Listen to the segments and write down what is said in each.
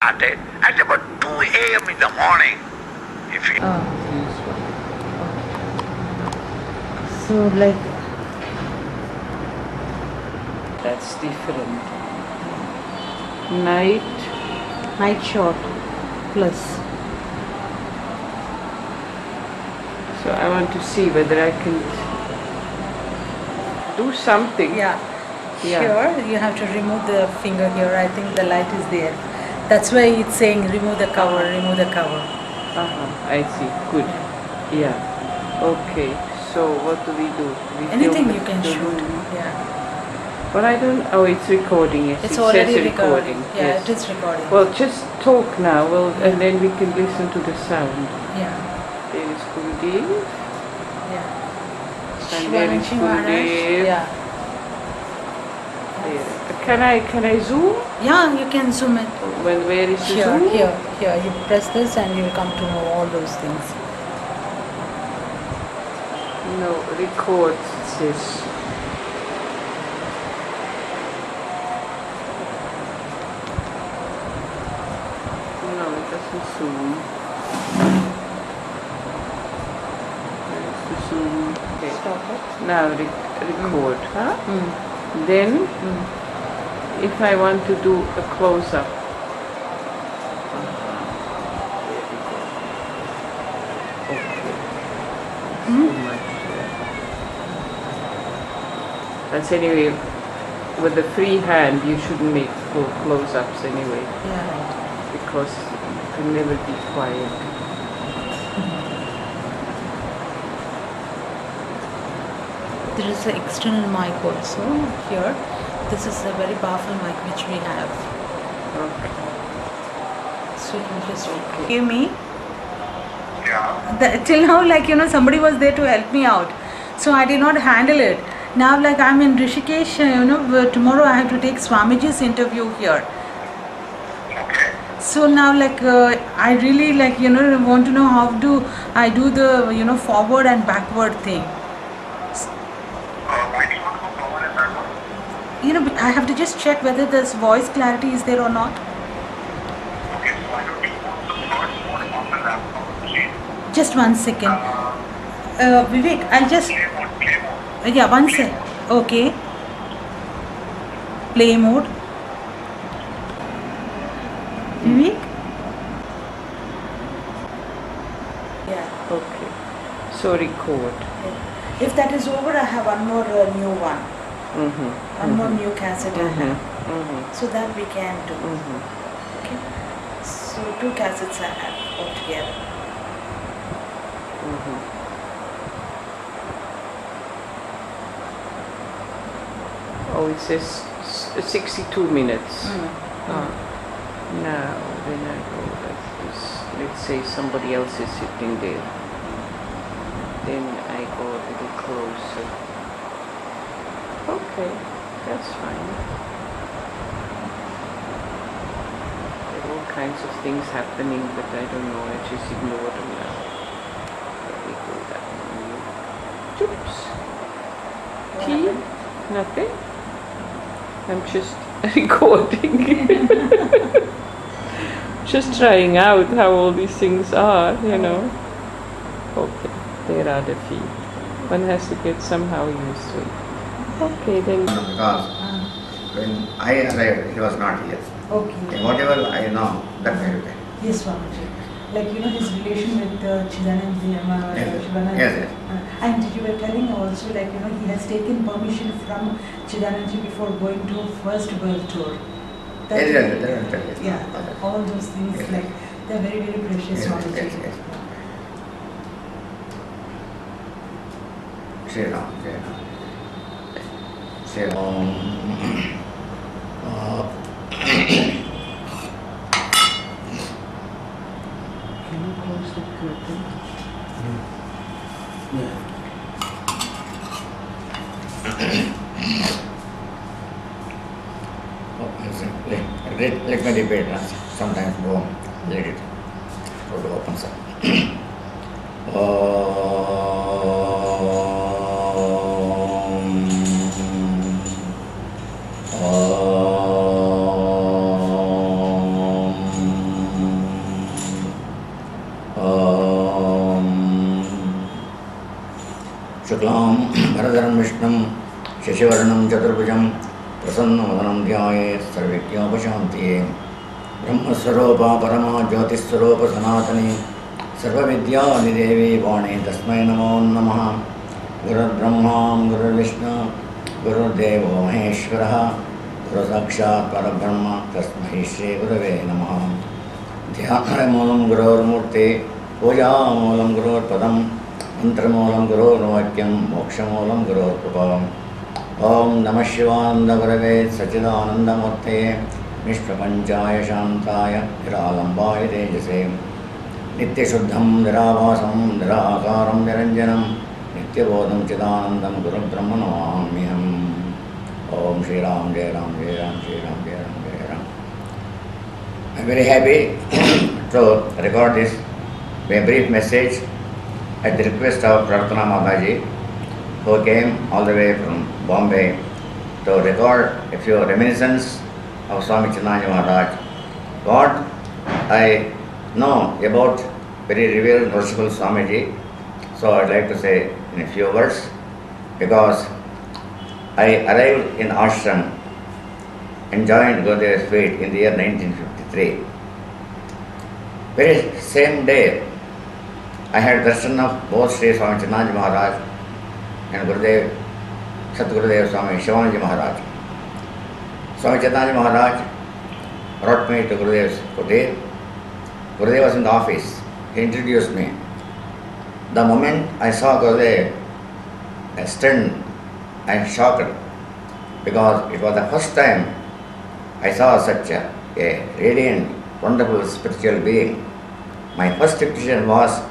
started at about 2 a.m. in the morning. If you So like that's different. Night shot plus. So I want to see whether I can do something. Yeah. Yeah. Sure, you have to remove the finger here. I think the light is there. That's why it's saying remove the cover, remove the cover. I see. Good. Yeah. Okay. So what do we do? We Anything film you can the shoot. room. Yeah. But I don't. Oh, it's recording. Yes, It's it already says recording. recording. Yeah, Yes. it is recording. Well, just talk now. Well, and then we can listen to the sound. Yeah. There is Gurudev. Yeah. And there is Shivananchi Maharaj. Gurudev. Yeah. There. Can I zoom? Yeah, you can zoom it. Where is the Here, zoom? here. You press this and you'll come to know all those things. No, record it says. No, it doesn't zoom. Where's the zoom? Okay. Stop it. Now record, huh? Then, if I want to do a close-up, that's anyway, with the free hand, you shouldn't make full close-ups anyway, Yeah, right. because you can never be quiet. There is an external mic also here. This is a very powerful mic which we have. Okay. So you can just hear me. yeah, Till now, somebody was there to help me out. So I did not handle it. Now, I'm in Rishikesh, tomorrow I have to take Swamiji's interview here. okay. So now, I really, want to know how do I do the, forward and backward thing. Why do you want to go forward and backward? I have to just check whether this voice clarity is there or not. Okay, so why don't you go to the first mode on the laptop machine? Just 1 second. Vivek, I'll just. Play mode. Yeah, 1 sec. Okay. Play mode. Vivek? Yeah. Okay. So record. If that is over, I have one more new one. Mm-hmm. One more new cassette I have. Mm-hmm. So that we can do. Mm-hmm. Okay. So 2 cassettes I have altogether. Mm-hmm. Oh, it says 62 minutes. Now, when I go like this, let's say somebody else is sitting there. Then I go a little closer. Okay, that's fine. There are all kinds of things happening, but I don't know, I just ignore them now. Let me go that one. Oops. Tea? Nothing? I'm just recording. Just trying out how all these things are, Okay, there are the feet. One has to get somehow used to it. Okay, then. Because when I arrived, he was not here. Okay. And whatever I know, that I will tell. Yes, Swamiji. His relation with Chidanand Yes. Shivanand. Yes. And you were telling also, he has taken permission from Chidanandji before going to first world tour. That- Yes, that I will tell you. Yeah, all those things, Yes. they're very, very precious, Yes, Swamiji. yes. Shri Ram, Shri Ram. Shri Ram. Can you close the curtain? Let me repeat. Sometimes go, let it go to open up. Om शुक्लां भरधरं विष्णुं शशिवर्णं चतुर्भुजं प्रसन्नवदनं ध्यायेत् सर्वविघ्नोपशान्तिये ब्रह्मस्वरूपा परमा ज्योतिस्वरूप सनातनी सर्वविद्यादिदेवी वाणी तस्मै नमो नमः। गुरुर्ब्रह्मा गुरुर्विष्णु गुरुर्देवो महेश्वरः गुरुसाक्षात् परब्रह्म तस्मै श्रीगुरवे नमः। ध्यानमूलं गुरोर्मूर्ति पूजामूलं गुरोर्पदं मंत्रमूलं गुरोर्वाक्यं मोक्षमूलं गुरोर्कृपा। ओं नमः शिवानन्दगुरवे सच्चिदानन्दमूर्ते निष्प्रपञ्चाय शान्ताय निरालम्बाय तेजसे नित्यशुद्धं निराभासं निराकारं निरञ्जनं नित्यबोधं चिदानन्दं गुरुब्रह्म नमाम्यहम्। ओम श्री राम जय राम जय राम श्री राम जय राम जय Ram. I am very happy to record this a brief message at the request of Prarthana Mataji, who came all the way from Bombay to record a few reminiscences of Swami Chinmaya Maharaj. What I know about very revered worshipful Swamiji, so I would like to say in a few words, because I arrived in ashram and joined Gurudev's feet in the year 1953. Very same day, I had darshan of both Sri Swami Chinmaya Maharaj and Gurudev, Satgurudev Swami Shivananda Maharaj. Swami Chaitanya Maharaj brought me to Gurudev's kutir. Gurudev was in the office. He introduced me. The moment I saw Gurudev, I stunned and shocked, because it was the first time I saw such a radiant, wonderful spiritual being. My first impression was,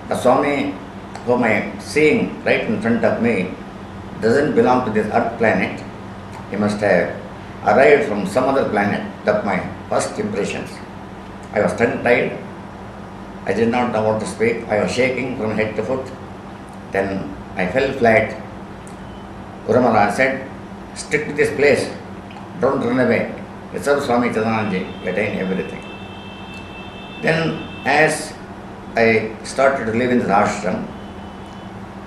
the Swami whom I am seeing right in front of me doesn't belong to this earth planet. He must have arrived from some other planet. That's my first impressions. I was tongue-tied. I did not know what to speak. I was shaking from head to foot. Then I fell flat. Guru Maharaj said, stick to this place, don't run away. Reserve Swami Chidanandaji, attain everything. Then as I started to live in the ashram,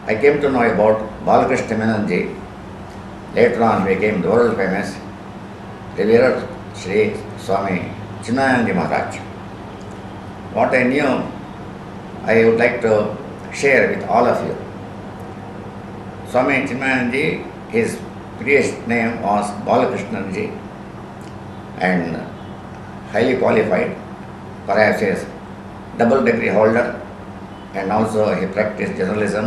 I came to know about Balakrishna Menonji. Later on became the world famous revered Sri Swami Chinmayananda Maharaj. What I knew, I would like to share with all of you. Swami Chinmayananda, his previous name was Balakrishnanji, and highly qualified, perhaps he is double degree holder, and also he practiced journalism,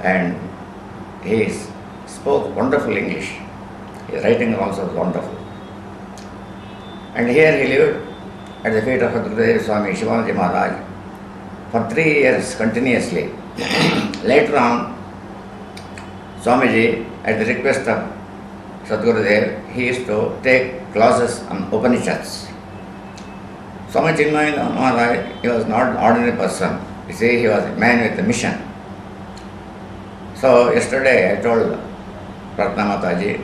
and he spoke wonderful English. His writing also was wonderful. And here he lived at the feet of Gurudev Swami Shivananda Maharaj for 3 years continuously. Later on, Swamiji, at the request of Sadgurudev, he used to take classes on Upanishads. Swami Chinmaya Maharaj, he was not an ordinary person. You see, he was a man with a mission. So yesterday I told Prarthana Mataji,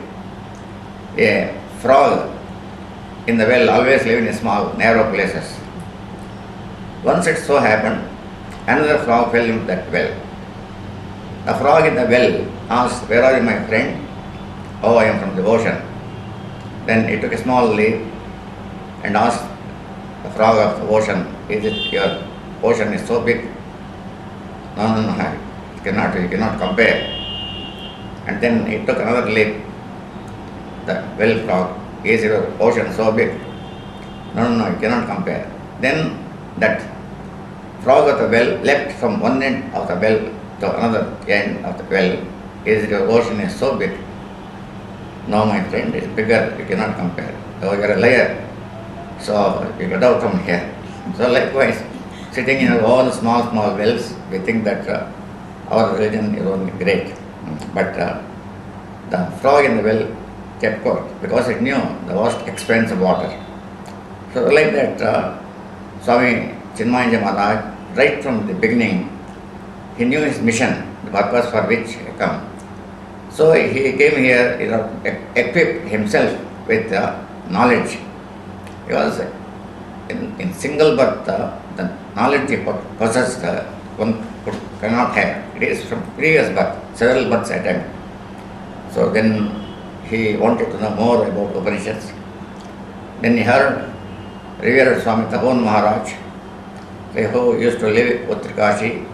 a frog in the well always live in small, narrow places. Once it so happened, another frog fell into that well. The frog in the well asked, where are you, my friend? Oh, I am from the ocean. Then he took a small leaf and asked the frog of the ocean, is it your ocean is so big? No, you cannot compare. And then he took another leaf, the well frog, is your ocean so big? No, you cannot compare. Then that frog of the well leapt from one end of the well to another end of the well. Is your ocean is so big? No, my friend, it's bigger, you cannot compare. Oh, you are a liar. So you get out from here. So likewise, sitting in our own small wells, we think that our religion is only great. But the frog in the well kept quiet because it knew the vast expanse of water. So like that, Swami Chinmaya Maharaj, right from the beginning, he knew his mission, the purpose for which he come. So he came here, equipped himself with knowledge. He was in single birth, the knowledge he possessed, one cannot have. It is from previous birth, several births attempted. So then he wanted to know more about Upanishads. Then he heard revered Swami Tapon Maharaj, who used to live Uttarkashi.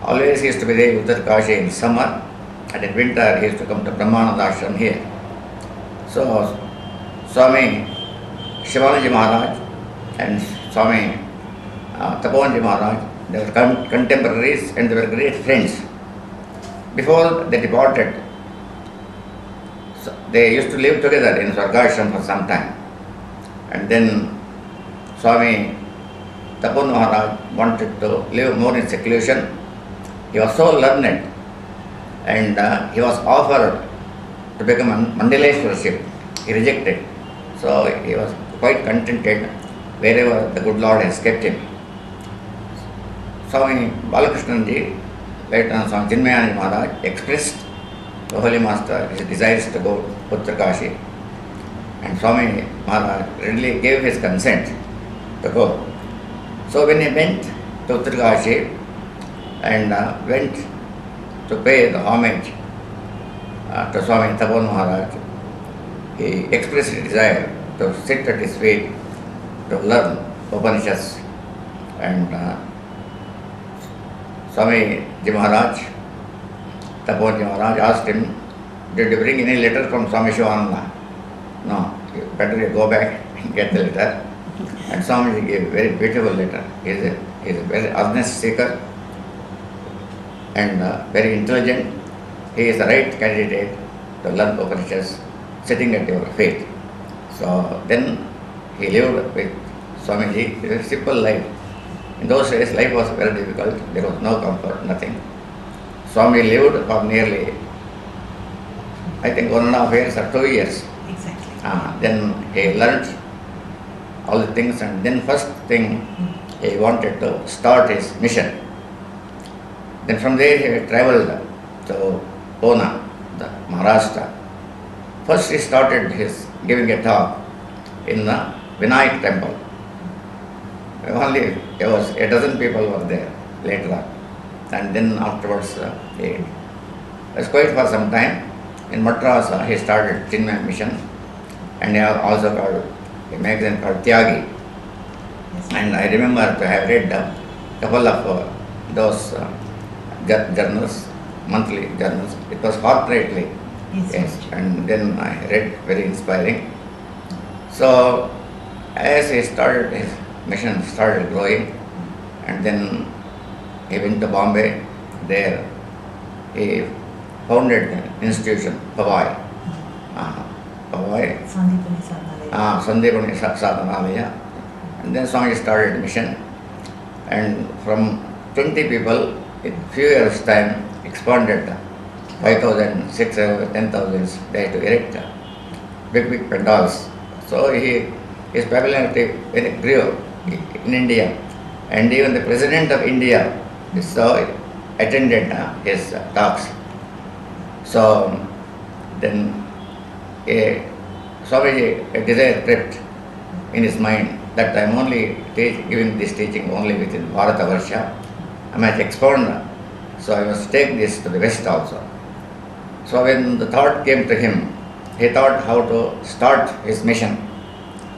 Always he used to be there in Uttarkashi in summer, and in winter he used to come to Brahmananda Ashram here. So Swami Shivanji Maharaj and Swami Taponji Maharaj, they were contemporaries and they were great friends. Before they departed, so they used to live together in Swargashram for some time. And then Swami Tapon Maharaj wanted to live more in seclusion. He was so learned, and he was offered to become a Mandaleshwarship. He rejected. So he was quite contented wherever the good Lord has kept him. Swami Balakrishnan later on Swami Chinmayanand Maharaj expressed to Holy Master his desires to go to Uttarkashi, and Swami Maharaj readily gave his consent to go. So when he went to Uttarkashi and went to pay the homage to Swami Tapon Maharaj, he expressed a desire to sit at his feet to learn Upanishads. And Swami Ji Maharaj, Tapon Ji Maharaj asked him, "Did you bring any letter from Swami Shivananda?" "No, better you go back and get the letter." And Swamiji gave a very beautiful letter. He is a very earnest seeker and very intelligent. He is the right candidate to learn Upanishads sitting at your feet. So then he lived with Swamiji. It was a simple life. In those days, life was very difficult. There was no comfort, nothing. Swami lived for nearly, I think, 1.5 years or 2 years. Exactly. Then he learnt all the things, and then first thing he wanted to start his mission. Then from there he travelled to Pune, the Maharashtra. First he started his giving a talk in the Vinayak temple. Only there was a dozen people were there later on. And then afterwards he was quite for some time. In Madras he started Chinmaya Mission, and he also called a magazine called Tyagi. Yes. And I remember to have read a couple of those journals, monthly journals. It was fortnightly. Yes. And then I read, very inspiring. So as he started, his mission started growing, and then he went to Bombay. There he founded an institution, Pavai. Pavai, Sandipani Sadhanalaya. Sandipani Sadhanalaya. And then Swami started mission, and from 20 people in few years' time expanded 5,000, 6,000, 10,000. They had to erect big pandals. So his popularity very grew in India, and even the President of India attended his talks. So then Swamiji a desire crept in his mind that I am only giving this teaching only within Bharata Varsha. I might expand, so I must take this to the West also. So when the thought came to him, he thought how to start his mission.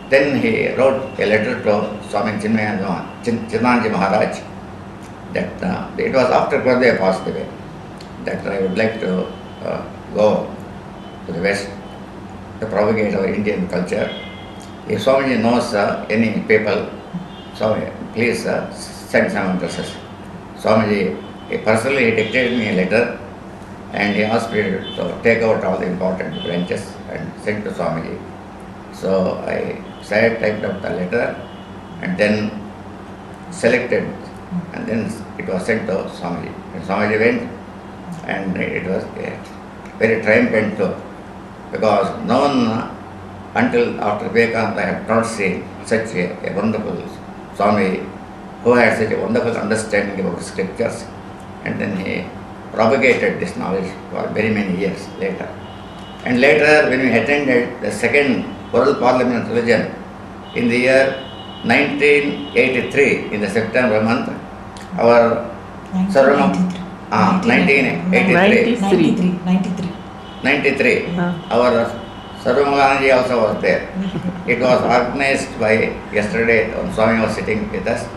Then he wrote a letter to Swami Chinmayanand Maharaj that it was after Gurudev passed away, that I would like to go to the West to propagate our Indian culture. If Swamiji knows any people, Swami, please send some addresses. Swamiji personally dictated me a letter, and he asked me to take out all the important branches and send to Swamiji. So I typed out the letter and then selected, and then it was sent to Swamiji. And Swamiji went, and it was very triumphant too, because no one until after Vivekananda I have not seen such a wonderful Swami who had such a wonderful understanding about scriptures, and then he propagated this knowledge for very many years later. And later, when we attended the second World Parliament of Religion in the year 1983, in the September month, our 1993. 93. Ah. Our Sarvamaganaji also was there. It was organized by yesterday. Swami was sitting with us.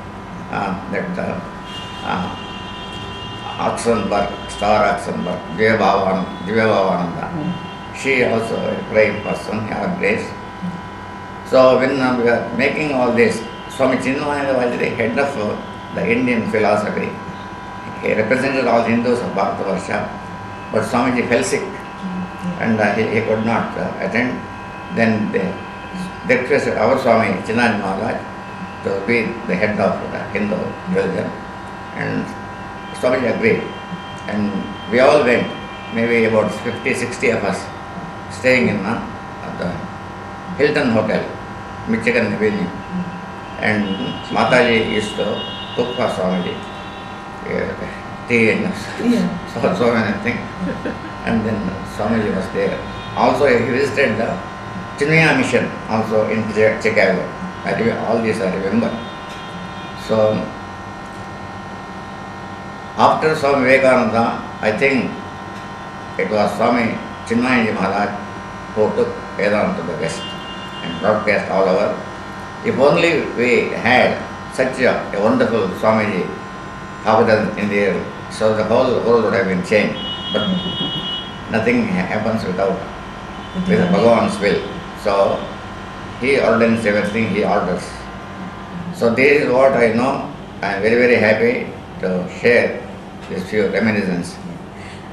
Oxenberg, Star Oxenberg, Divya Bhavananda. She also a brave person, her grace. So when we are making all this, Swami Chinmayananda was the head of the Indian philosophy. He represented all Hindus of Bharatavarsha, but Swamiji fell sick and he could not attend. Then they requested our Swami Chinmayananda Maharaj to be the head of the Hindu religion, and Swamiji agreed. And we all went, maybe about 50-60 of us, staying in the Hilton Hotel, Michigan Avenue. And Mataji used to cook for Swamiji, tea and so many things. And then Swamiji was there. Also he visited the Chinmaya Mission also in Chicago. All these I remember. So after Swami Vivekananda, I think it was Swami Chinmayananda Maharaj who took Vedanta to the West and broadcast all over. If only we had such a wonderful Swamiji half a dozen in the year, so the whole world would have been changed. But nothing happens without with Bhagavan's will. So he ordains everything, he orders. So this is what I know. I am very, very happy to share these few reminiscences.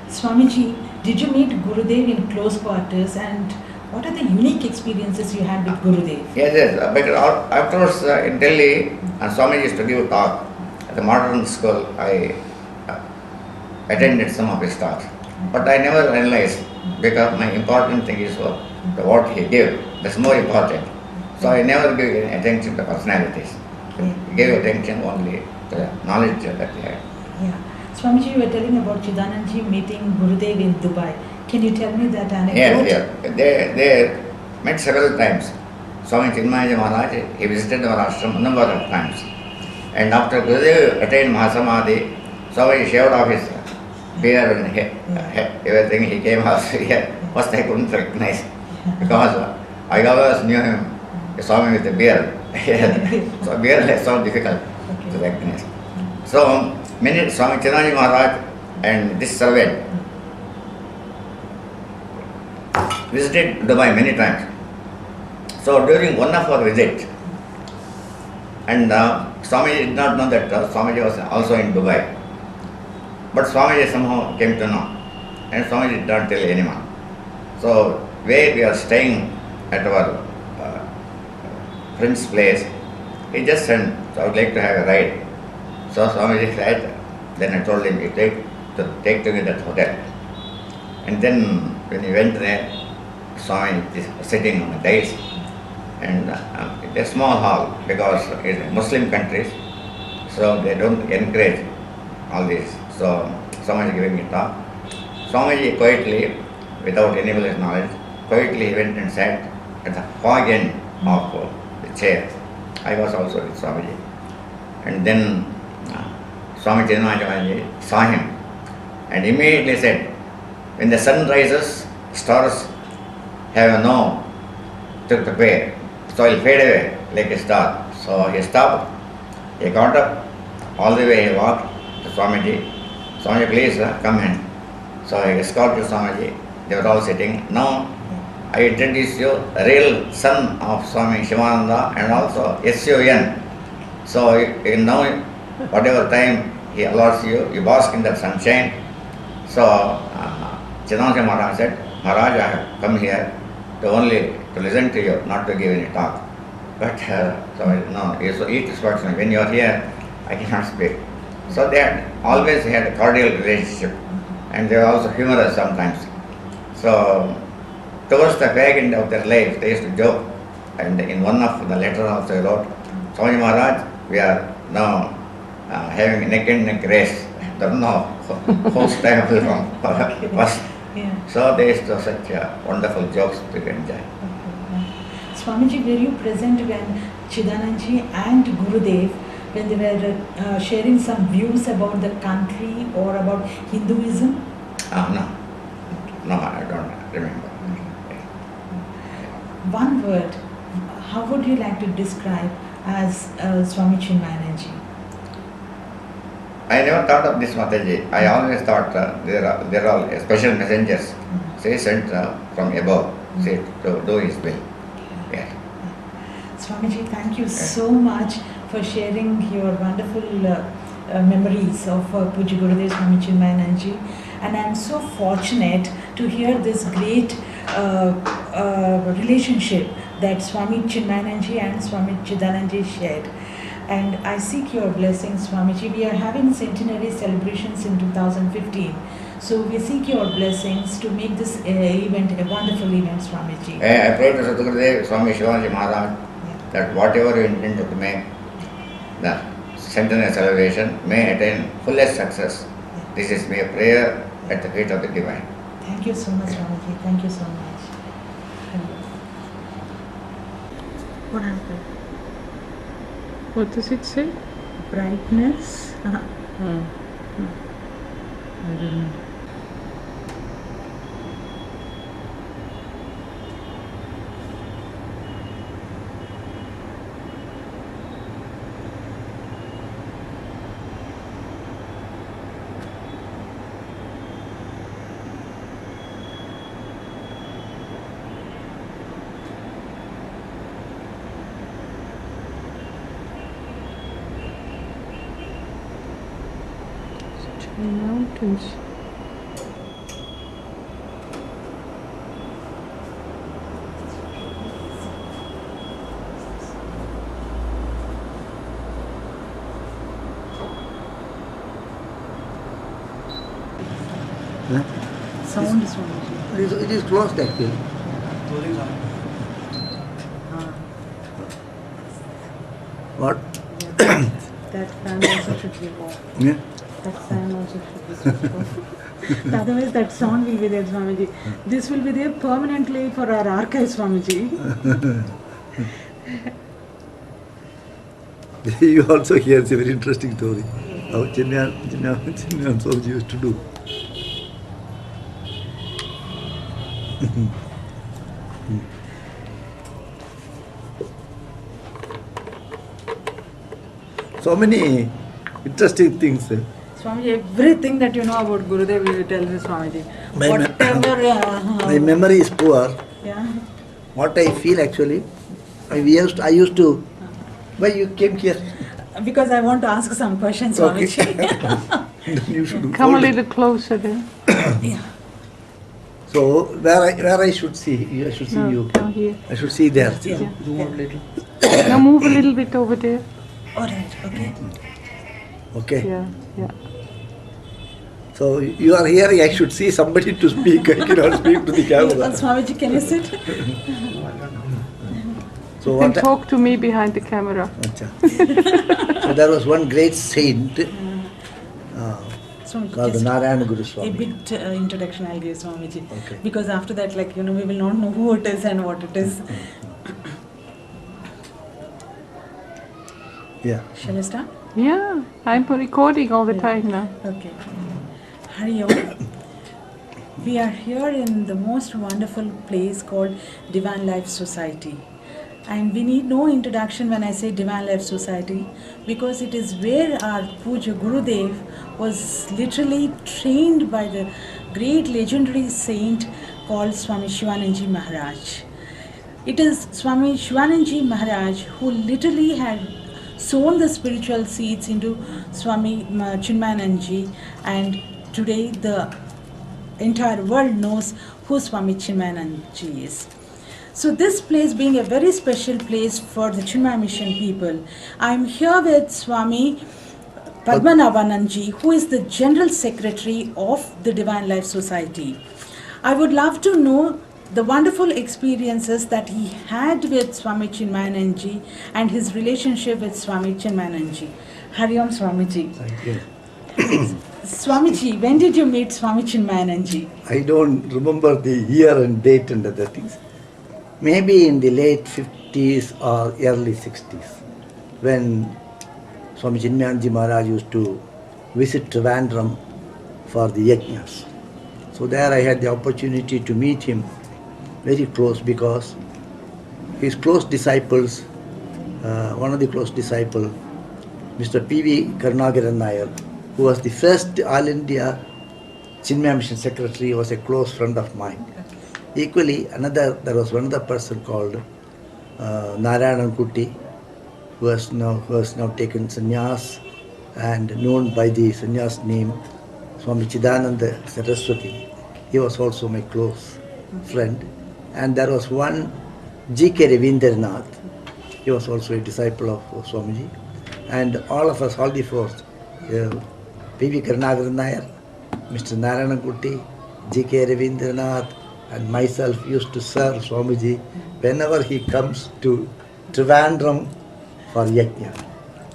Swamiji, did you meet Gurudev in close quarters, and what are the unique experiences you had with Gurudev? Yes. Because afterwards in Delhi, Swamiji used to give a talk at the modern school. I attended some of his talks, but I never analyzed because my important thing is what he gave. That's more important. So I never gave any attention to personalities. I gave attention only to the knowledge that he had. Yeah. Swamiji, you were telling about Chidananji meeting Gurudev in Dubai. Can you tell me that anecdote? Yes. They met several times. Swami Chinmayananda Maharaj, he visited our ashram a number of times. And after Gurudev attained Mahasamadhi, Swami shaved off his beard and everything. He came out here. First I couldn't recognize because I always knew him, Swami with a beard. So beard is so difficult to recognize. So many Swami Chinmayananda Maharaj and this servant visited Dubai many times. So during one of our visits, and Swami did not know that Swamiji was also in Dubai. But Swamiji somehow came to know, and Swamiji did not tell anyone. So where we are staying at our friend's place, he just said, so I would like to have a ride. So Swamiji said, then I told him, take to me that hotel. And then when he went there, Swami is sitting on the dais, and it's a small hall because it's Muslim countries, so they don't encourage all this. So Swami is giving a talk. Swamiji quietly, without anybody's knowledge, quietly went and sat at the far end of the chair. I was also with Swamiji. And then Swami Chinmayananda saw him and immediately said, when the sun rises, stars have no to pay, so it will fade away like a star. So he stopped, he got up, all the way he walked to Swamiji. Swamiji, please come in. So he escorted Swamiji. They were all sitting. Now I introduce you the real son of Swami Shivananda and also SUN. So you know whatever time he allows you, you bask in that sunshine. So Chidanananda Maharaj said, Maharaj, I have come here to only to listen to you, not to give any talk. But no, so eat this person. When you are here, I cannot speak. So they had always had a cordial relationship, and they were also humorous sometimes. So towards the back end of their life, they used to joke. And in one of the letters also he wrote, Swami Maharaj, we are now having neck and neck race. Don't know whose time will come first. So they used to such wonderful jokes to enjoy. Swamiji, were you present when Chidananji and Gurudev when they were sharing some views about the country or about Hinduism? No. No, I don't remember. One word, how would you like to describe as Swami Chinmayananji? I never thought of this Mataji. I always thought there are special messengers, say sent from above, say to do his will. Yeah. Swamiji, thank you so much for sharing your wonderful memories of Puja Gurudev Swami Chinmayananji. And I'm so fortunate to hear this great relationship that Swami Chinmayananji and Swami Chidananji shared. And I seek your blessings, Swamiji. We are having centenary celebrations in 2015. So we seek your blessings to make this event a wonderful event, Swamiji. I pray to Sadgurudev Swami Shivanji Maharaj that whatever you intend to make, the centenary celebration may attain fullest success. This is my prayer at the feet of the Divine. Thank you so much, Swamiji. Thank you so much. What happened? What does it say? Brightness. I don't know. Mountains. Sound, Swamiji. It is closed actually. What? That fan also should be off. Yeah. That fan also should be switched off. Otherwise, that sound will be there, Swamiji. This will be there permanently for our archive, Swamiji. You also hear a very interesting story. How Chinmayan Swamiji used to do. So many interesting things. Swamiji, everything that you know about Gurudev, you will tell me, Swamiji. My me- Whatever. My memory is poor. Yeah. What I feel actually, I used to. Why you came here? Because I want to ask some questions, Okay. Swamiji. Then you should Come a hold it. little closer then. Yeah. So where I should see? I should see No, you. come here. I should see there. Yeah. Now move a little bit over there. All right. Okay. Okay. Yeah, yeah. So you are here. I should see somebody to speak. I cannot speak to the camera. Swamiji, can you sit? So You can what? talk to me behind the camera. Acha. So there was one great saint Swamiji, called just Narayana Guru a Swami. bit introduction I'll give, Swamiji. Okay. Because after that, like, we will not know who it is and what it is. Yeah. Shall I start? Yeah, I'm recording all the time now. Okay. Hari Om. We are here in the most wonderful place called Divine Life Society. And we need no introduction when I say Divine Life Society, because it is where our Puja Gurudev was literally trained by the great legendary saint called Swami Shivananji Maharaj. It is Swami Shivananji Maharaj who literally had sown the spiritual seeds into Swami Chinmayananji, and today the entire world knows who Swami Chinmayananji is. So this place being a very special place for the Chinmaya Mission people, I am here with Swami Padmanabhananji, who is the General Secretary of the Divine Life Society. I would love to know the wonderful experiences that he had with Swami Chinmayananji and his relationship with Swami Chinmayananji. Hari Om, Swamiji. Thank you. Swamiji, when did you meet Swami Chinmayananji? I don't remember the year and date and other things. Maybe in the late 50s or early 60s, when Swami Chinmayanji Maharaj used to visit Trivandrum for the yajnas. So there I had the opportunity to meet him very close, because his close disciples, one of the close disciples, Mr. P.V. Karunagaran Nair, who was the first All India Chinmaya Mission Secretary, was a close friend of mine. Equally, there was another person called Narayanan Kuti, who has now taken sannyas and known by the sannyas name Swami Chidananda Saraswati. He was also my close friend. And there was one G.K. Ravindranath. He was also a disciple of Swamiji. And all of us, all the four, P.V. Karunagaran Nair, Mr. Narayanan Kuti, G.K. Ravindranath, and myself used to serve Swamiji whenever he comes to Trivandrum for yajna.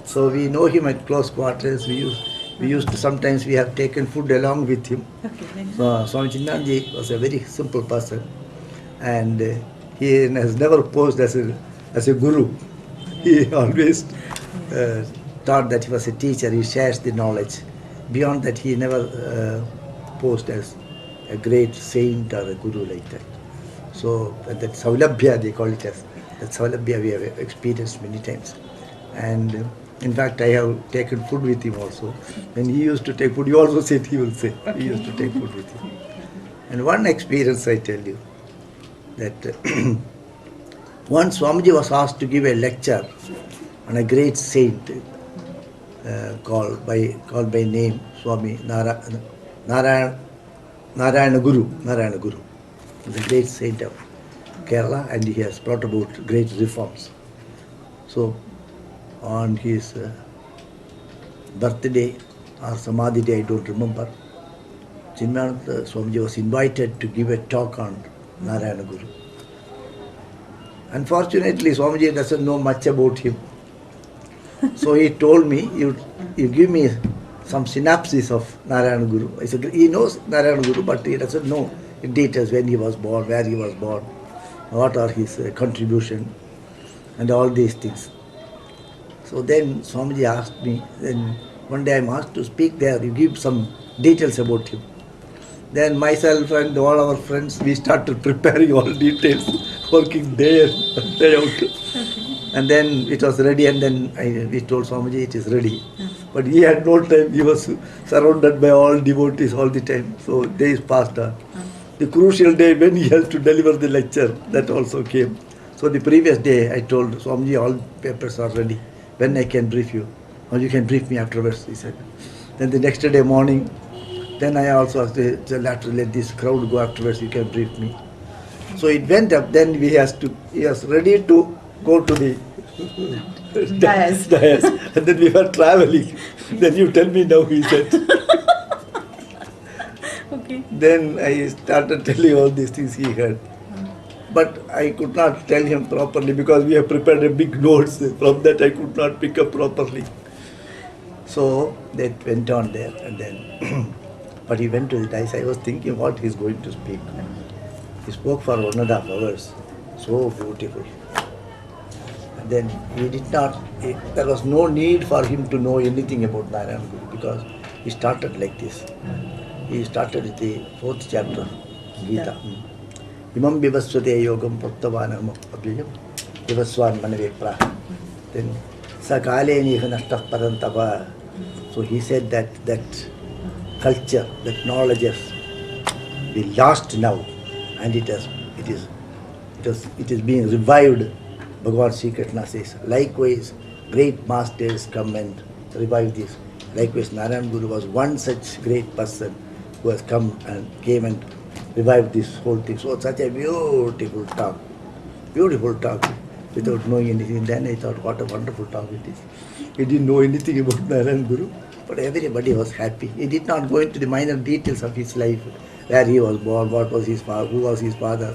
So we know him at close quarters. We used to, sometimes we have taken food along with him. So Swami Chinmayanji was a very simple person, and he has never posed as a guru. He always thought that he was a teacher. He shares the knowledge. Beyond that, he never posed as a great saint or a guru like that. So that Saulabhya, they call it as, that Saulabhya we have experienced many times. And in fact, I have taken food with him also. When he used to take food, he also said he will say. He used to take food with him. And one experience I tell you, that once Swamiji was asked to give a lecture on a great saint called by name Swami Narayana Guru. The great saint of Kerala, and he has brought about great reforms. So on his birthday or Samadhi day, I don't remember, Chinmayananda Swamiji was invited to give a talk on Narayana Guru. Unfortunately, Swamiji doesn't know much about him. So he told me, you give me some synopsis of Narayana Guru. I said, he knows Narayana Guru, but he doesn't know in details when he was born, where he was born, what are his contribution, and all these things. So then Swamiji asked me, then one day I'm asked to speak there, you give some details about him. Then myself and all our friends, we started preparing all details, working day in, day out. And then it was ready, and then we told Swamiji it is ready. But he had no time, he was surrounded by all devotees all the time. So days passed on. The crucial day when he has to deliver the lecture, that also came. So the previous day I told Swamiji, all papers are ready. When I can brief you? Or you can brief me afterwards, he said. Then the next day morning, then I also asked, let this crowd go afterwards, you can brief me. So it went up, then he was ready to go to the Dais. dais. And then we were traveling. Then you tell me now, he said. Okay. Then I started telling all these things he heard. But I could not tell him properly because we have prepared a big notes. From that I could not pick up properly. So that went on there, and then but he went to the dais. I was thinking what he's going to speak. He spoke for 1.5 hours. So beautiful. And then there was no need for him to know anything about Narayana Guru, because he started like this. He started with the 4th chapter, Gita. Imam vivasvate yogam prattavanam abhyayam vivaswan manavepra. Then sakale niha nashtah parantava. So he said that culture, that knowledge has been lost now, and it is being revived. Bhagavan Sri Krishna says, likewise great masters come and revive this. Likewise Narayana Guru was one such great person who has came and revived this whole thing. So such a beautiful talk without knowing anything. Then I thought, what a wonderful talk it is. He didn't know anything about Narayana Guru, but everybody was happy. He did not go into the minor details of his life, where he was born, what was his father, who was his father.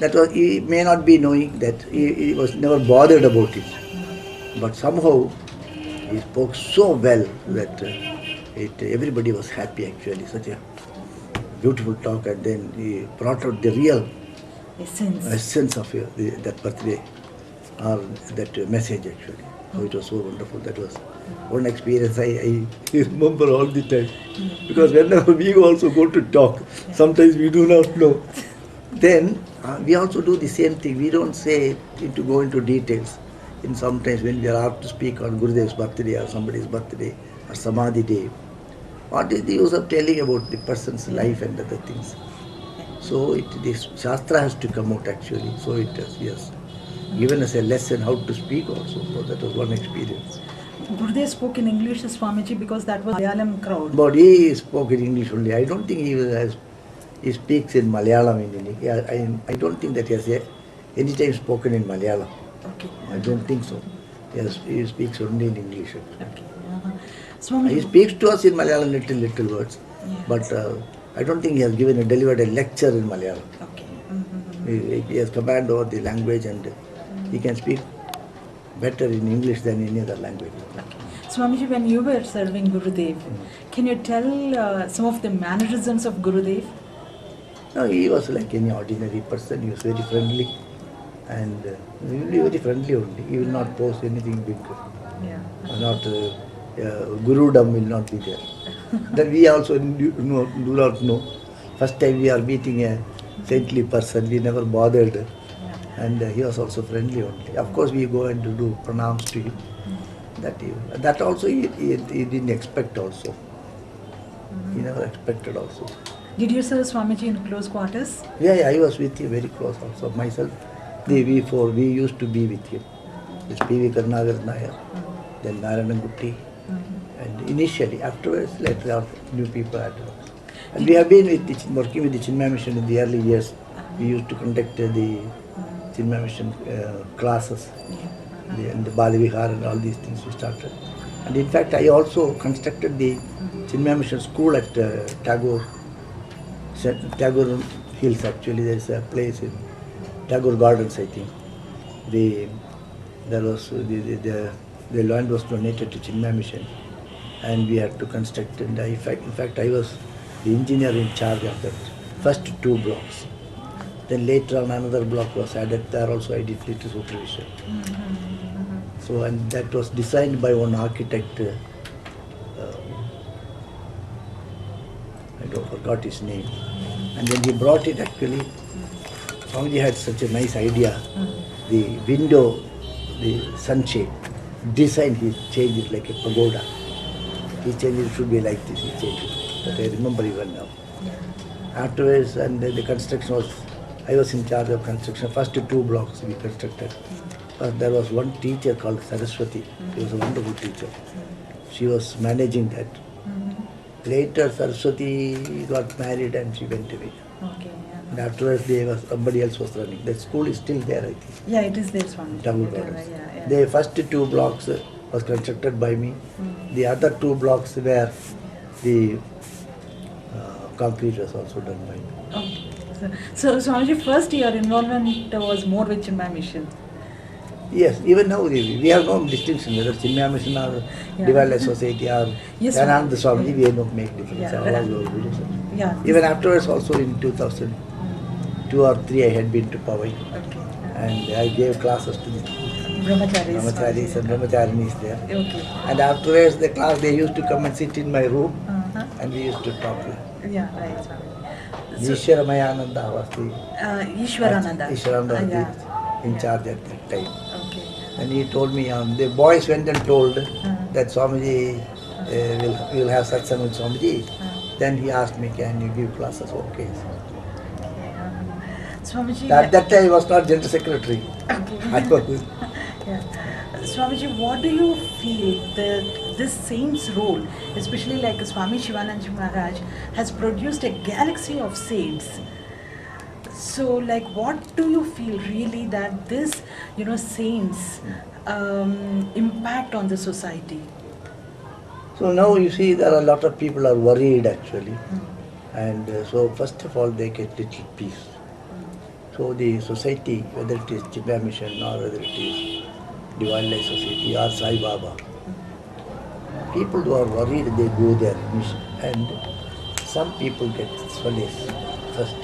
That was, he may not be knowing that, he was never bothered about it. But somehow he spoke so well that everybody was happy actually. Such a beautiful talk, and then he brought out the real essence of that birthday. or that message actually. Oh, it was so wonderful. That was one experience I remember all the time. Because whenever we also go to talk, sometimes we do not know. Then we also do the same thing. We don't say go into details. In sometimes when we are asked to speak on Gurudev's birthday or somebody's birthday or Samadhi day, what is the use of telling about the person's life and other things? So this Shastra has to come out actually. So it has, yes, given us a lesson how to speak also. So that was one experience. Gurudev spoke in English, Swamiji, because that was Malayalam crowd. But he spoke in English only. I don't think he speaks in Malayalam. I don't think that he has any time spoken in Malayalam. Okay. I don't think so. Yes, he speaks only in English. Okay. Swamiji. He speaks to us in Malayalam little words, Yes. but I don't think he has delivered a lecture in Malayalam. Okay. He has command over the language and he can speak better in English than any other language. Swamiji, when you were serving Gurudev, can you tell some of the mannerisms of Gurudev? No, he was like any ordinary person. He was very friendly and he will be very friendly only. He will not post anything big. Yeah. Not Gurudam will not be there. Then we also do not know. First time we are meeting a saintly person, we never bothered. And he was also friendly only. Of course, we go and do pranams to him. That also he didn't expect also. He never expected also. Did you serve Swamiji in close quarters? Yeah, I was with him very close also. Myself, we used to be with him. This P.V. Karnagar Nair, then Narayanan Gutti. And initially, afterwards, later new people had. And we have been working with the Chinmaya Mission in the early years. We used to conduct the Chinmaya Mission classes, and the Bali Vihar and all these things we started. And in fact, I also constructed the Chinmaya Mission school at Tagore Hills actually. There is a place in Tagore Gardens, I think. The land was donated to Chinmaya Mission and we had to construct it. In fact, I was the engineer in charge of that first 2 blocks. Then later on another block was added. There also I did little supervision. So, and that was designed by one architect, I forgot his name. And when he brought it actually, Swamiji had such a nice idea. The window, the sun shade, design he changed it like a pagoda. He changed it should be like this, he changed it. But I remember even now. Afterwards, and the construction was, I was in charge of construction. First 2 blocks we constructed. But there was one teacher called Saraswati. She was a wonderful teacher. She was managing that. Later Saraswati got married and she went away. Okay. And afterwards somebody else was running. The school is still there, I think. Yeah, it is there, Swamiji. Tagore Gardens. Yeah. The first 2 blocks was constructed by me. The other 2 blocks where the concrete was also done by me. Okay. So Swamiji, first your involvement was more with Chinmaya Mission. Yes, even now we have no distinction whether Chinmaya Mission or Divine Life Society or Yes, Dhanananda Swamiji, we don't make difference. Yeah. All of those we do. Yeah. Even afterwards also in 2002 or 3 I had been to Powai Okay. and I gave classes to the Brahmacharis. brahmacharis and brahmacharinis there. Okay. And afterwards the class they used to come and sit in my room Uh-huh. and we used to talk. Yeah, right, Swamiji. So, Ishwaramayananda was the Ishwarananda. Ishwarananda was Yeah. in charge at that time. Okay. And he told me, the boys went and told that Swamiji will have satsang with Swamiji. Then he asked me, can you give classes? Okay. Swamiji. At that time I was not general secretary. I was, Yeah. Swamiji, what do you feel that this saint's role, especially like Swami Shivananda Maharaj, has produced a galaxy of saints? So, like, what do you feel really that this, saints impact on the society? so now you see there are a lot of people are worried actually. And so first of all they get little peace. So the society, whether it is Chinmaya Mission or whether it is Divine Life Society or Sai Baba, people who are worried they go there and some people get solace first.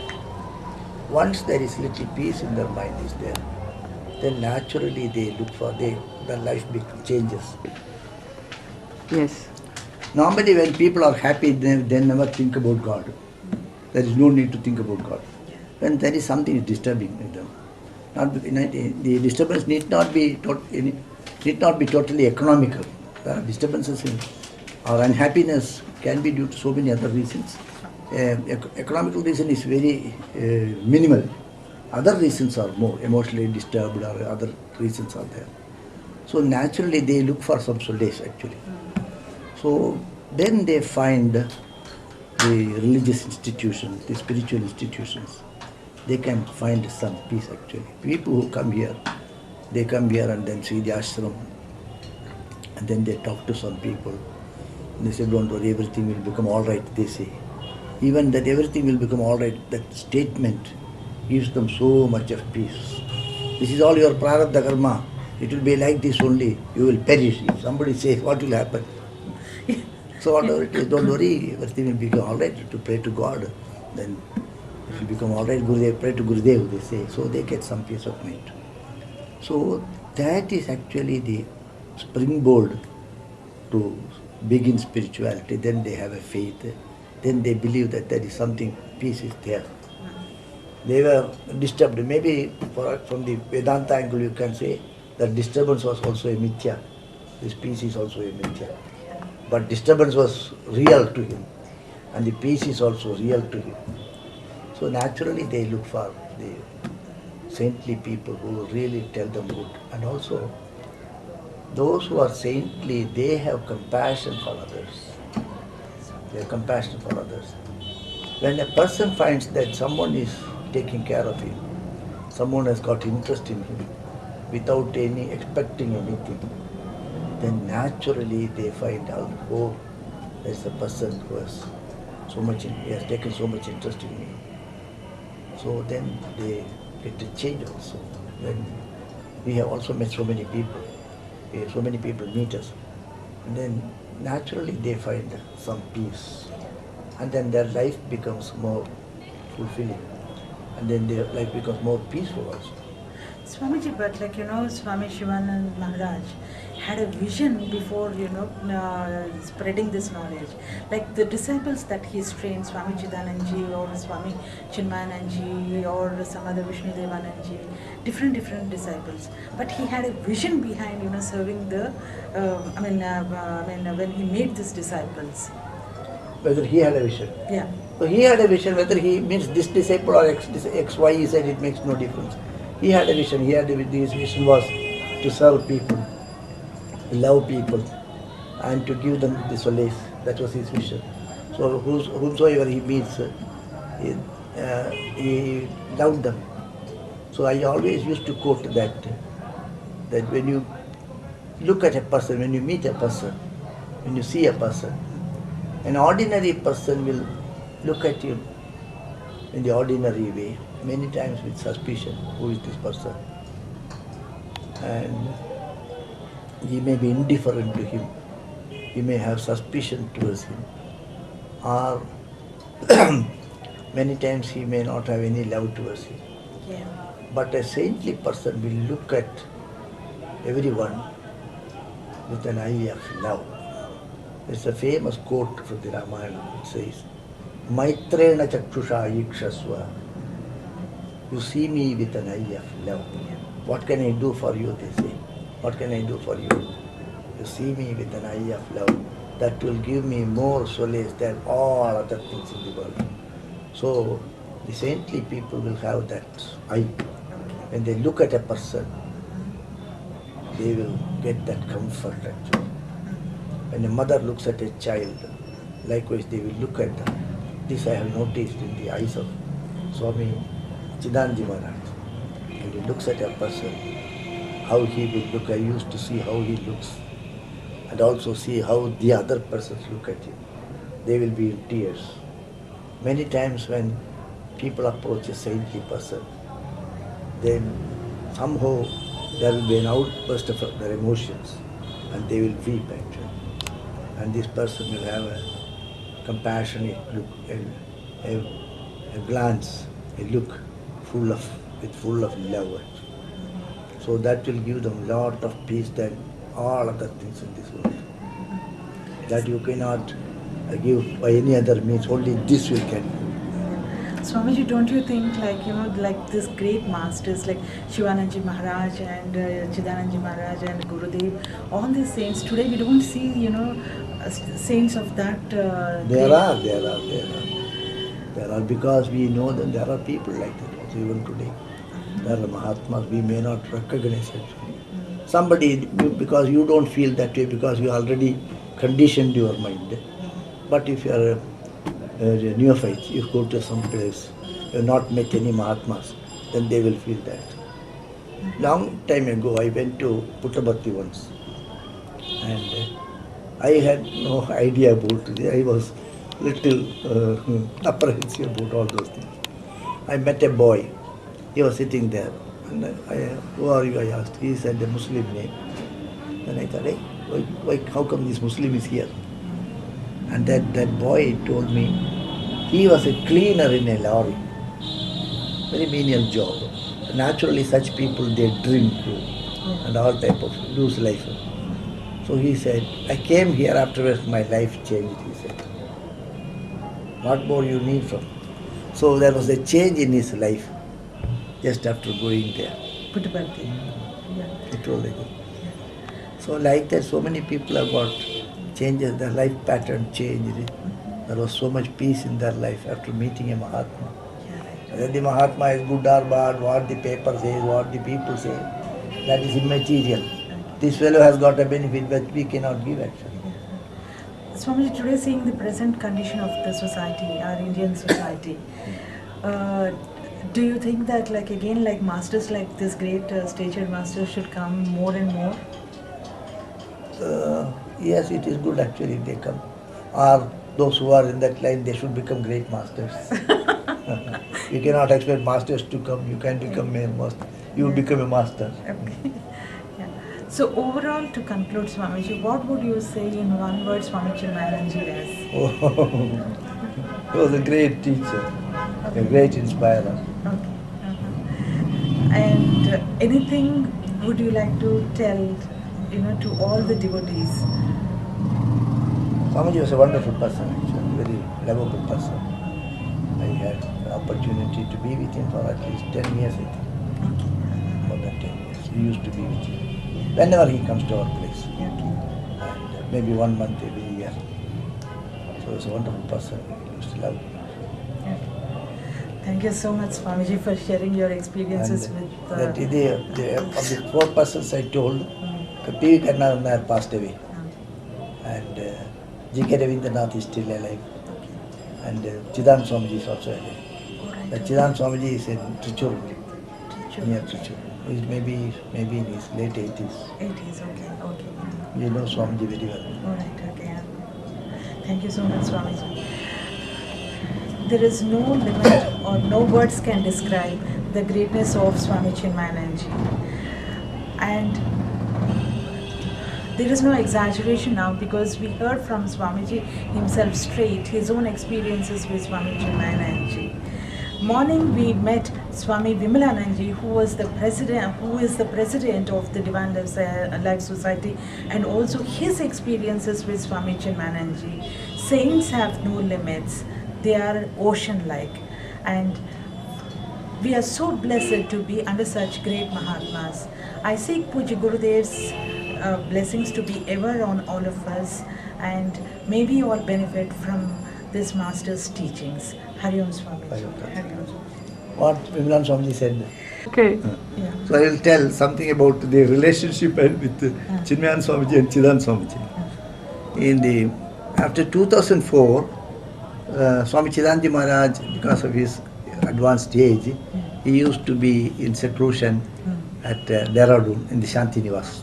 Once there is little peace in their mind is there, then naturally they look for their life changes. Yes. Normally when people are happy, they never think about God. There is no need to think about God. When there is something disturbing in them. The disturbance need not be totally economical. There are disturbances or unhappiness can be due to so many other reasons. Economical reason is very minimal. Other reasons are more emotionally disturbed or other reasons are there. So naturally they look for some solace actually. So then they find the religious institutions, the spiritual institutions. They can find some peace actually. People who come here, they come here and then see the ashram and then they talk to some people. And they say, don't worry, everything will become all right, they say. Even that everything will become all right, that statement gives them so much of peace. This is all your prarabdha karma. It will be like this only. You will perish. If somebody says, what will happen? So whatever it is, don't worry, everything will become all right. To pray to God, then it will become all right. Gurudev, pray to Gurudev, they say. So they get some peace of mind. So that is actually the springboard to begin spirituality. Then they have a faith. Then they believe that there is something, peace is there. They were disturbed. Maybe from the Vedanta angle you can say that disturbance was also a mithya. This peace is also a mithya. But disturbance was real to him. And the peace is also real to him. So naturally they look for the saintly people who will really tell them good. And also those who are saintly, they have compassion for others. They have compassion for others. When a person finds that someone is taking care of him, someone has got interest in him without any expecting anything, then naturally they find out, oh, there's a person who has he has taken so much interest in me. So then they get to change also. Then we have also met so many people. So many people meet us. And then naturally they find some peace. And then their life becomes more fulfilling. And then their life becomes more peaceful also. Swamiji, but Swami Shivanand Maharaj had a vision before, spreading this knowledge. Like the disciples that he's trained, Swami Chidanandji or Swami Chinmayanandji or some other Vishnu Devanandji, different disciples. But he had a vision behind, serving the, when he made these disciples. Whether he had a vision. Yeah. So he had a vision, whether he means this disciple or X, Y, he said it makes no difference. He had a vision. His vision was to serve people, love people, and to give them the solace. That was his vision. So whomsoever he meets, he loved them. So I always used to quote that when you look at a person, when you meet a person, when you see a person, an ordinary person will look at you in the ordinary way, many times with suspicion, who is this person? And he may be indifferent to him, he may have suspicion towards him, or many times he may not have any love towards him. Yeah. But a saintly person will look at everyone with an eye of love. There's a famous quote from the Ramayana. It says, Maitrena Chakshusha Ikshasva. You see me with an eye of love. What can I do for you, they say. What can I do for you? You see me with an eye of love. That will give me more solace than all other things in the world. So, the saintly people will have that eye. When they look at a person, they will get that comfort actually. When a mother looks at a child, likewise they will look at them. This I have noticed in the eyes of Swami Chidananji Maharaj. When he looks at a person, how he will look. I used to see how he looks and also see how the other persons look at him. They will be in tears. Many times when people approach a saintly person, then somehow there will be an outburst of their emotions and they will weep actually. And this person will have a compassionate look, a glance, a look full of love. So that will give them lot of peace than all other things in this world. That you cannot give by any other means. Only this will can. Swamiji, don't you think like these great masters like Shivananji Maharaj and Chidananji Maharaj and Gurudev, all these saints, today we don't see, saints of that. There are because we know that there are people like that also even today. There are Mahatmas, we may not recognize actually. Somebody, because you don't feel that way because you already conditioned your mind. But if you are a neophyte, you go to some place, you have not met any Mahatmas, then they will feel that. Long time ago, I went to Puttaparthi once, and I had no idea about it. I was little apprehensive about all those things. I met a boy. He was sitting there, and who are you? I asked. He said a Muslim name. Then I thought, hey, how come this Muslim is here? And that boy told me he was a cleaner in a lorry. Very menial job. Naturally, such people, they drink and all type of loose life. So he said, I came here afterwards, my life changed, he said. What more you need from? So there was a change in his life just after going there. Puttaparthi. Yeah. He told like that. So like that, so many people have got changes, their life pattern changed. There was so much peace in their life after meeting a Mahatma. Whether the Mahatma is good or bad, what the paper says, what the people say, that is immaterial. This fellow has got a benefit that we cannot give actually. Swamiji, today seeing the present condition of the society, our Indian society, do you think that like masters like this great stature masters should come more and more? Yes, it is good actually if they come. Or those who are in that line, they should become great masters. You cannot expect masters to come. You can become a master. You become a master. Okay. Yeah. So overall, to conclude, Swamiji, what would you say in one word Swami Chinmayananji is? Oh, he was a great teacher, a great inspirer. Okay. And anything would you like to tell, to all the devotees? Swamiji was a wonderful person actually, very lovable person. I had the opportunity to be with him for at least 10 years, I think. More than 10 years. We used to be with him whenever he comes to our place. And maybe 1 month every year. So he was a wonderful person. We used to love him. Thank you so much, Swamiji, for sharing your experiences And with. of the 4 persons I told, P.V. Karnavanath passed away. And G.K. Ravindranath is still alive. And Chidananda Swamiji is also alive. The Chidananda Swamiji is in Trichur, near Trichur. He's maybe in his late 80s. 80s, okay. You know Swamiji very well. Alright, okay. Thank you so much, Swamiji. There is no limit or no words can describe the greatness of Swami Chinmayananji. And there is no exaggeration now because we heard from Swamiji himself straight, his own experiences with Swami Chinmayananji. Morning we met Swami Vimalananji, who is the president of the Divine Life Society, and also his experiences with Swami Chinmayananji. Saints have no limits. They are ocean-like, and we are so blessed to be under such great Mahatmas. I seek Puja Gurudev's blessings to be ever on all of us, and may we all benefit from this Master's teachings. Hari Om Swami. Hari Om. Hari Om. What Vimalan Swamiji said. Okay. Yeah. So I will tell something about the relationship with Chinmayananda Swamiji and Chidananda Swamiji. After 2004, Swami Chidananda Maharaj, because of his advanced age, he used to be in seclusion at Dehradun in the Shanti Nivas.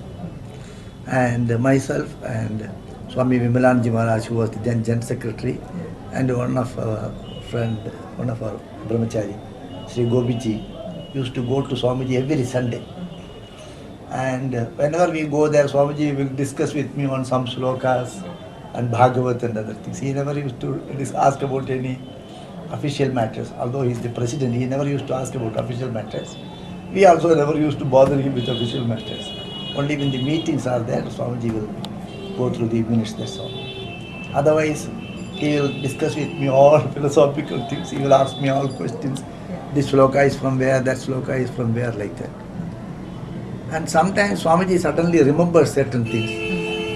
And myself and Swami Vimalanji Maharaj, who was the then General Secretary, and one of our brahmachari, Sri Gobiji, used to go to Swamiji every Sunday. And whenever we go there, Swamiji will discuss with me on some slokas and Bhagavat and other things. He never used to ask about any official matters. Although he is the president, he never used to ask about official matters. We also never used to bother him with official matters. Only when the meetings are there, Swamiji will go through the minutes, that's all. Otherwise, he will discuss with me all philosophical things. He will ask me all questions. This sloka is from where, that sloka is from where, like that. And sometimes Swamiji suddenly remembers certain things.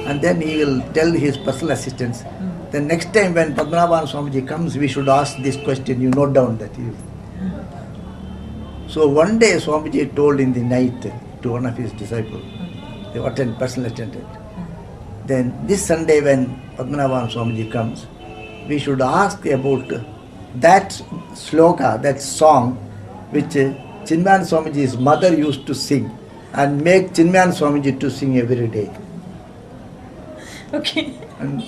And then he will tell his personal assistants, the next time when Padmanabhan Swamiji comes, we should ask this question, you note down that. So one day Swamiji told in the night to one of his disciples, the personal attendant, then this Sunday when Padmanabhan Swamiji comes, we should ask about that sloka, that song which Chinmaya Swamiji's mother used to sing and make Chinmaya Swamiji to sing every day. Okay. And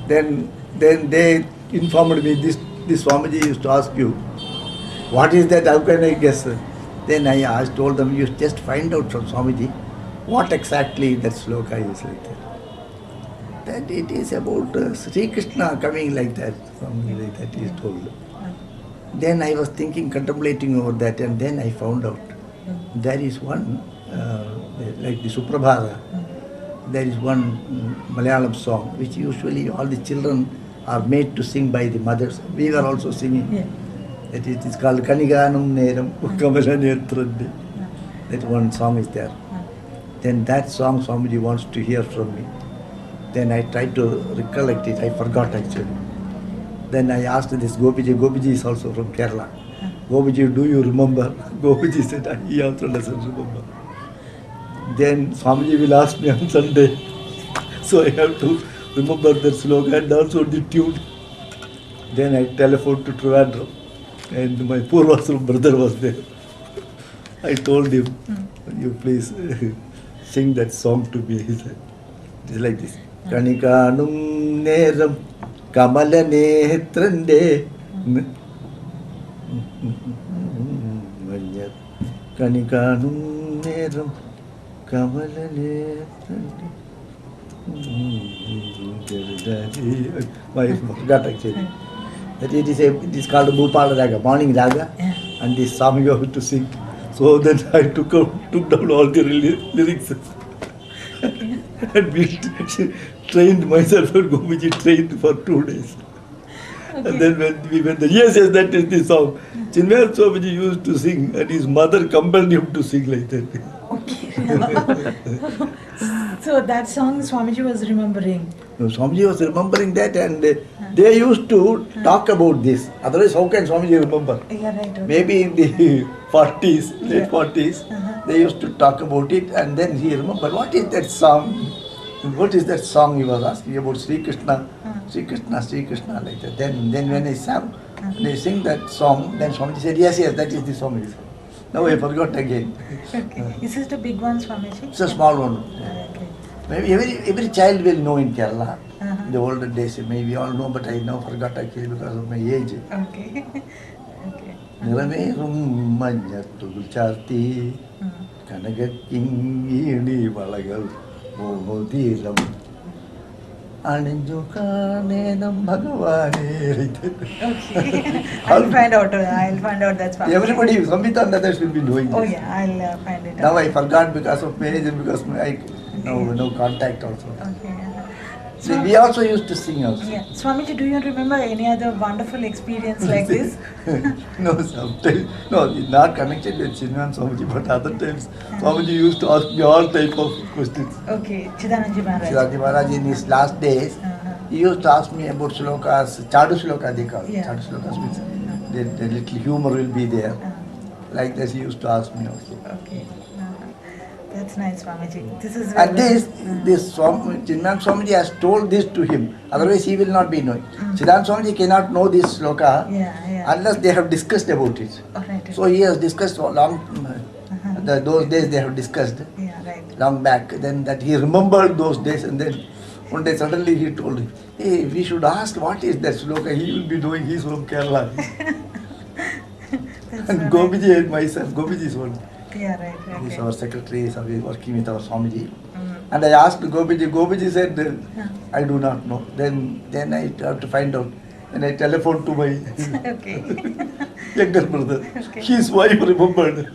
then they informed me, this Swamiji used to ask you, what is that, how can I guess? Then I told them, you just find out from Swamiji what exactly that sloka is like that. That it is about Sri Krishna coming like that, something like that is told. Then I was thinking, contemplating over that, and then I found out there is one, like the Suprabhara, there is one Malayalam song which usually all the children are made to sing by the mothers. We were also singing. Yeah. That it is called Kaniganam Neram Kamala Netrande. That one song is there. Then that song somebody wants to hear from me. Then I tried to recollect it. I forgot actually. Then I asked this Gopiji. Gopiji is also from Kerala. Gopiji, do you remember? Gopiji said, he also doesn't remember. Then Swamiji will ask me on Sunday. So I have to remember that sloka and also the tune. Then I telephoned to Trivandrum and my Purvasram brother was there. I told him, you please sing that song to me. He said, it's like this. Kanikanum neram kamala netrande. Kanikanum neram kamala netrande. I forgot actually. That it is called Bhupala Raga, morning Raga, and this song you have to sing. So then I took down all the lyrics and we trained myself and Gopiji trained for 2 days. Okay. And then when we went there, yes, that is the song. Chinmaya Swamiji used to sing and his mother compelled him to sing like that. Okay. So that song Swamiji was remembering. No, Swamiji was remembering that and they used to talk about this. Otherwise, how can Swamiji remember? Yeah, right. Okay. Maybe in the 40s, late 40s, they used to talk about it and then he remembered, what is that song? What is that song he was asking about Sri Krishna? Sri Krishna, Sri Krishna, like that. Then when I sang, when I sing that song, then Swamiji said, yes, that is the song. Now I forgot again. Okay. Is this the big one, Swamiji? It's a small one. Okay. Maybe every child will know in Kerala. In the older days, maybe all know, but I now forgot actually because of my age. Okay. Okay. Niramerum manyatul charti kanagakingini valagal mohodiram anenju kanenam bhagavane. Okay. I'll find out that's Swamiji. Everybody, Samhita and others will be doing this. Oh yeah, I'll find it Now out. I forgot because of my age and because I no contact also. Okay. See, we also used to sing also. Yeah. Swamiji, do you remember any other wonderful experience like this? No, sometimes, no, not connected with Chinmaya Swamiji, but other times Swamiji used to ask me all type of questions. Okay. Chidananji Maharaj. Shivaji Maharaj in his last days, he used to ask me about slokas, Chadu sloka they call it. Yeah. Chadu slokas means the little humor will be there. Like this he used to ask me also. Okay. That's nice, Swamiji. This is And this Chinmaya Swamiji has told this to him, otherwise he will not be knowing. Siddhanta Swamiji cannot know this sloka unless they have discussed about it. Right. So he has discussed for long, those days they have discussed long back. Then that he remembered those days and then one day suddenly he told him, hey, we should ask what is that sloka, he will be knowing, he is from Kerala. And Gopiji and myself, Gopiji is one. Yeah, right. He is Okay. our secretary, so we are working with our Swamiji. And I asked Gopiji, Gopiji said, I do not know. Then I have to find out. And I telephoned to my Okay. younger brother. Okay. His wife remembered.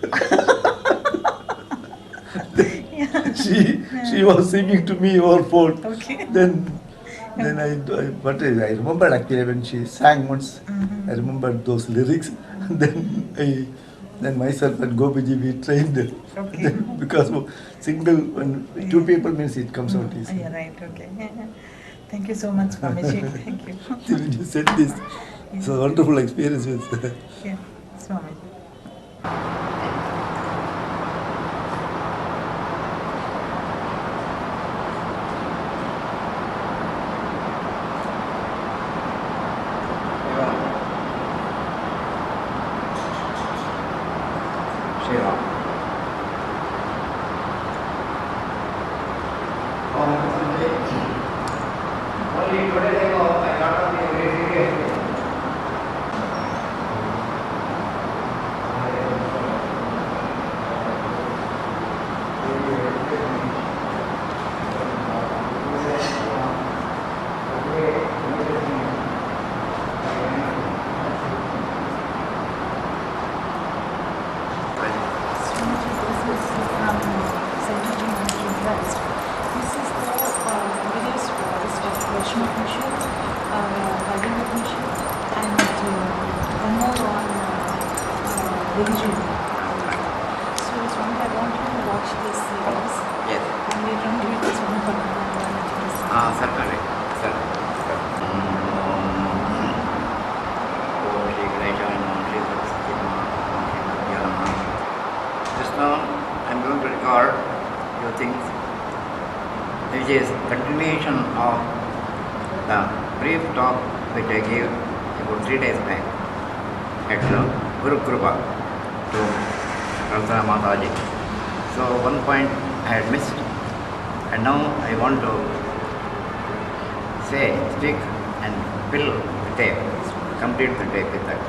she was singing to me over phone. Okay. Then I remembered actually when she sang once. I remembered those lyrics. Then myself and Gopiji we trained. Okay. Then, because single when two people means it comes out easy. Yeah, right, okay. Thank you so much, Swamiji. Thank you. When you said this, it's a wonderful experience with. Yeah, Swamiji. Shiva. Only 2 days ago, I got on the very seriously. Swamiji, this is from Century Monastery Trust. This is the various forest of Lakshmi Mishu, Kalinger Mishu, and one more on religion. So, Swamiji, I want you to watch this series. Yes. And later on, read this one for me. Certainly. Just now, I'm going to record few things, which is continuation of the brief talk which I gave about 3 days back at Guru Krupa to Ramsana Mataji. So one point I had missed, and now I want to speak and fill the tape, complete the tape with that.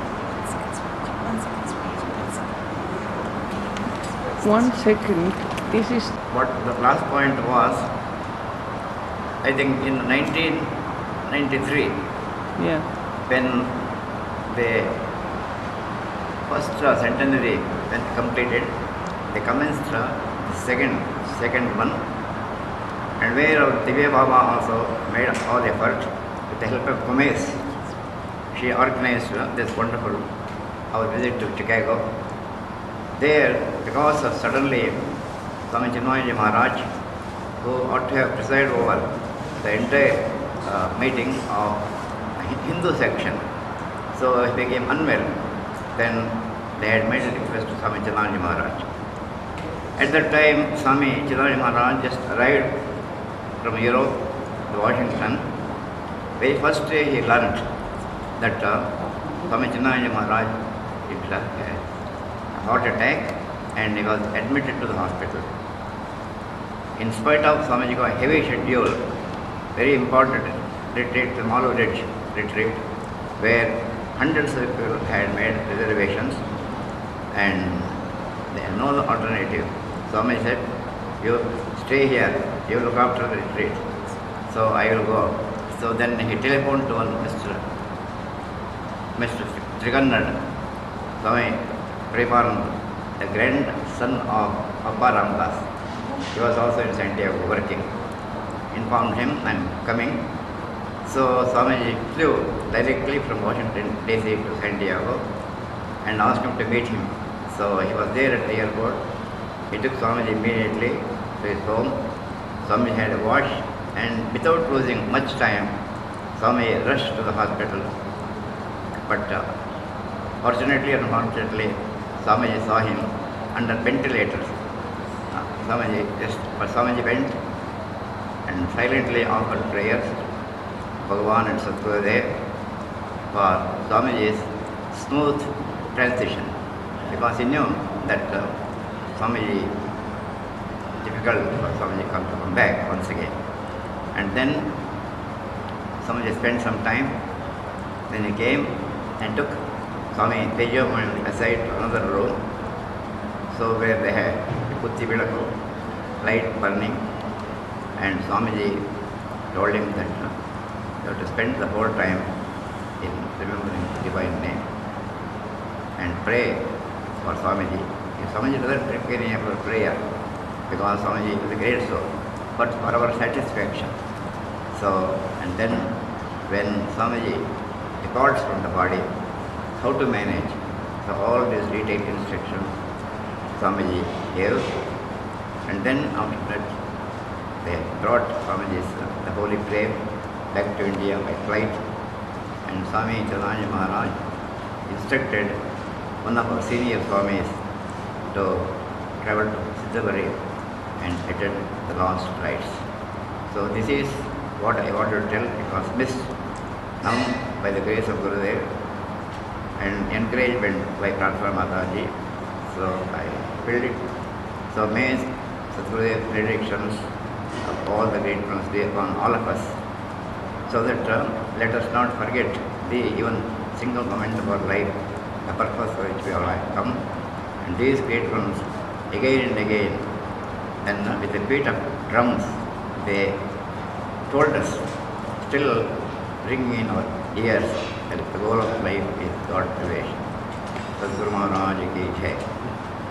One second. This is What the last point was, I think in 1993, yeah. when the first centenary when completed, they commenced the second one, and where our Divya Baba also made all effort with the help of Gomez. She organized this wonderful our visit to Chicago. There, because of suddenly Swami Chinmayaji Maharaj, who ought to have presided over the entire meeting of Hindu section, so he became unwell. Then they had made a request to Swami Chinmayaji Maharaj. At that time, Swami Chinmayaji Maharaj just arrived from Europe to Washington. Very first day he learnt that Swami Chinmayaji Maharaj had a heart attack and he was admitted to the hospital. In spite of Swamiji's heavy schedule, very important retreat, the Malu Ridge retreat, where hundreds of people had made reservations and there is no alternative. Swami said, you stay here, you look after the retreat. So I will go. So then he telephoned to one Mr. Trigannad, Swami Preparananda, the grandson of Abba Ramdas. He was also in Santiago working. Informed him, I am coming. So Swamiji flew directly from Washington DC to Santiago and asked him to meet him. So he was there at the airport. He took Swamiji immediately to his home. Swamiji had a wash and without losing much time, Swami rushed to the hospital. But fortunately and unfortunately, Swamiji saw him under ventilators. Swamiji went and silently offered prayers to Bhagavan and Sadgurudev for Swamiji's smooth transition, because he knew that Swamiji, difficult for Swamiji to come back once again. And then Swamiji spent some time, then he came and took Swami Tejamohan aside to another room, so where they had Putti Vidaku, light burning, and Swamiji told him that you have to spend the whole time in remembering the divine name and pray for Swamiji. If Swamiji doesn't require any of prayer, because Swamiji is a great soul, but for our satisfaction. So, and then when Swamiji departs from the body, how to manage? So all these detailed instructions Swamiji gave, and then after that they brought Swamiji's the holy flame back to India by flight, and Swami Chaitanya Maharaj instructed one of our senior Swamis to travel to Siddhabari and attend the last rites. So this is what I wanted to tell. It was missed. Now by the grace of Gurudev and encouragement by Pratha Mataji, so I filled it. So may Sadgurudev's predictions of all the great ones be upon all of us, so that let us not forget the even single moment of our life, the purpose for which we all have come. And these great ones, again and again, and with the beat of drums, they told us, still ringing in our ears, that the goal of life is God's salvation. Sadguru Maharaj ki jai.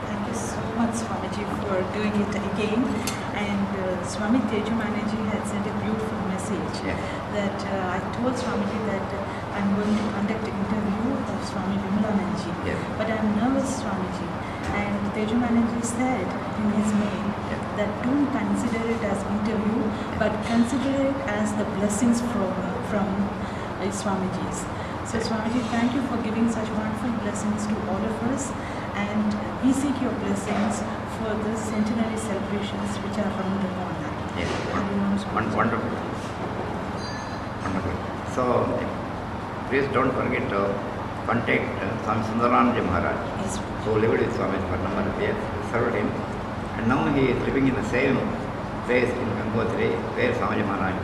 Thank you so much, Swamiji, for doing it again. And Swami Tejumanaji had sent a beautiful message Yeah. that I told Swamiji that I'm going to conduct an interview of Swami Vimalananji. Yes. But I'm nervous, Swamiji. And Tejumanaji said in his mail Yeah. that don't consider it as interview, but consider it as the blessings from Swamiji's. So Swamiji, thank you for giving such wonderful blessings to all of us, and we seek your blessings for the centenary celebrations which are round the corner. Yes. Hari Om, Swamiji. Wonderful. Wonderful. So please don't forget to contact Swami Sundaranji Maharaj, Yes. who lived with Swami for a number of years, served him, and now he is living in the same place in Gangotri where Swami Maharaj